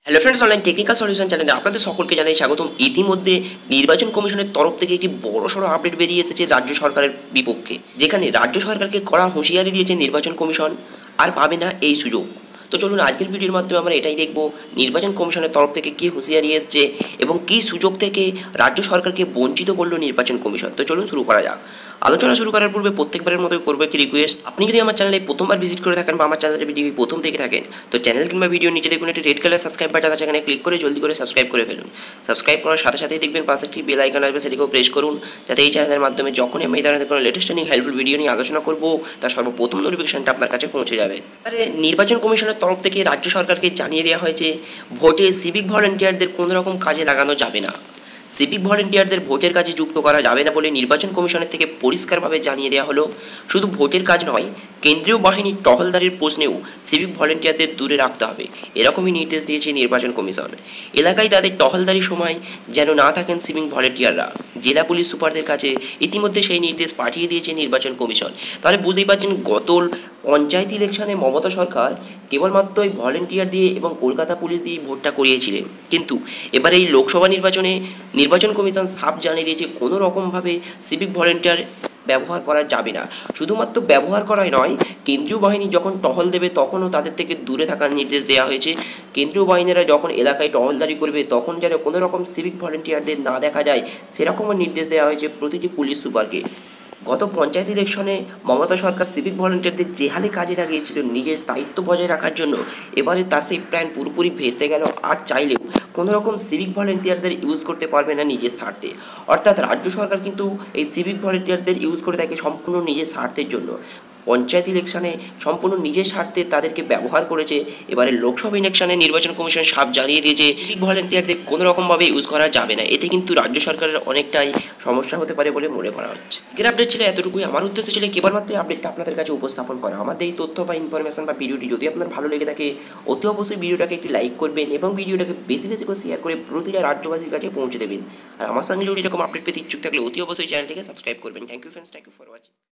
Hello friends, online technical solution চ্যানেলে আপনাদের সকলকে জানাই স্বাগতম। ইতিমধ্যে নির্বাচন কমিশনের তরফ থেকে একটি বড়সড় আপডেট বেরিয়ে এসেছে রাজ্য সরকারের বিপক্ষে, যেখানে রাজ্য সরকারকে কড়া হুঁশিয়ারি দিয়েছে নির্বাচন কমিশন, আর পাবে না এই সুযোগ। তো চলুন আজকের ভিডিওর মাধ্যমে আমরা এটাই দেখব নির্বাচন কমিশনের তরফ থেকে কী হুঁশিয়ারি এসছে এবং কী সুযোগ থেকে রাজ্য সরকারকে বঞ্চিত করলো নির্বাচন কমিশন। তো চলুন শুরু করা যাক। আলোচনা শুরু করার পূর্বে প্রত্যেকবারের মতোই করবো একটি রিকোয়েস্ট, আপনি যদি আমার চ্যানেলে প্রথমবার ভিজিট করে থাকেন বা আমার চ্যানেলের ভিডিও প্রথম থেকে থাকেন, তো চ্যানেল কিংবা ভিডিও নিচে দেখুন একটি রেড কালার সাবস্ক্রাইব বাটন আছে, সেখানে ক্লিক করে জলদি করে সাবস্ক্রাইব করে ফেলুন। সাবস্ক্রাইব করার সাথে সাথেই দেখবেন পাশে একটি বেল আইকন আসবে, সেটিকেও প্রেস করুন, যাতে এই চ্যানেলের মাধ্যমে যখনই আমি এই ধরনের কোনো লেটেস্ট এবং হেল্পফুল ভিডিও নিয়ে আলোচনা করবো, তার সর্বপ্রথম নোটিফিকেশনটা আপনার কাছে পৌঁছে যাবে। আরে নির্বাচন কমিশনের তরফ থেকে রাজ্য সরকারকে জানিয়ে দেওয়া হয়েছে ভোটে সিভিক ভলেন্টিয়ারদের কোনো রকম কাজে লাগানো যাবে না। সিভিক ভলেন্টিয়ারদের ভোটের কাজে যুক্ত করা যাবে না বলে নির্বাচন কমিশনের থেকে পরিষ্কারভাবে জানিয়ে দেওয়া হলো। শুধু ভোটের কাজ নয়, কেন্দ্রীয় বাহিনীর টহলদারির প্রশ্নেও সিভিক ভলেন্টিয়ারদের দূরে রাখতে হবে, এরকমই নির্দেশ দিয়েছে নির্বাচন কমিশন। এলাকায় তাদের টহলদারির সময় যেন না থাকেন সিভিক ভলেন্টিয়াররা। জেলা পুলিশ সুপারদের কাছে ইতিমধ্যে সেই নির্দেশ পাঠিয়ে দিয়েছে নির্বাচন কমিশন। তাহলে বুঝতেই পারছেন, গত পঞ্চায়েত ইলেকশনে মমতা সরকার কেবলমাত্র ওই ভলেন্টিয়ার দিয়ে এবং কলকাতা পুলিশ দিয়ে ভোটটা করিয়েছিলেন, কিন্তু এবার এই লোকসভা নির্বাচনে নির্বাচন কমিশন সাফ জানিয়ে দিয়েছে কোনো রকমভাবে সিভিক ভলেন্টিয়ার ব্যবহার করা যাবে না। শুধুমাত্র ব্যবহার করাই নয়, কেন্দ্রীয় বাহিনী যখন টহল দেবে তখনও তাদের থেকে দূরে থাকার নির্দেশ দেওয়া হয়েছে। কেন্দ্রীয় বাহিনীরা যখন এলাকায় টহলদারি করবে তখন যেন কোনো রকম সিভিক ভলেন্টিয়ারদের না দেখা যায়, সেরকমও নির্দেশ দেওয়া হয়েছে প্রতিটি পুলিশ সুপারকে। গত পঞ্চায়েত ইলেকশনে মমতা সরকার সিভিক ভলেন্টিয়ারদের যে হালে কাজে লাগিয়েছিল নিজের স্থায়িত্ব বজায় রাখার জন্য, এবারে তার সেই প্ল্যান পুরোপুরি ভেস্তে গেল। আর চাইলেও কোনো রকম সিভিক ভলেন্টিয়ারদের ইউজ করতে পারবে না নিজের স্বার্থে। অর্থাৎ রাজ্য সরকার কিন্তু এই সিভিক ভলেন্টিয়ারদের ইউজ করে থাকে সম্পূর্ণ নিজের স্বার্থের জন্য। পঞ্চায়েত ইলেকশনে সম্পূর্ণ নিজের স্বার্থে তাদেরকে ব্যবহার করেছে। এবারে লোকসভা ইলেকশনে নির্বাচন কমিশন সাফ জানিয়ে দিয়েছে সিভিক ভলেন্টিয়ারদের কোনো রকমভাবে ইউজ করা যাবে না। এতে কিন্তু রাজ্য সরকারের অনেকটাই সমস্যা হতে পারে বলে মনে করা হচ্ছে। আজকের আপডেট ছিল এতটুকুই। আমার উদ্দেশ্য ছিল কেবলমাত্র আপডেটটা আপনাদের কাছে উপস্থাপন করা। আমাদের এই তথ্য বা ইনফরমেশন বা ভিডিওটি যদি আপনার ভালো লেগে থাকে, অতি অবশ্যই ভিডিওটাকে একটি লাইক করবেন এবং ভিডিওটাকে বেশি বেশি করে শেয়ার করে প্রতিটা রাজ্যবাসীর কাছে পৌঁছে দেবেন। আর আমার সঙ্গে যদি এরকম আপডেট পেতে ইচ্ছুক থাকলে অতি অবশ্যই চ্যানেলটিকে সাবস্ক্রাইব করবেন। Thank you friends, thank you for watching.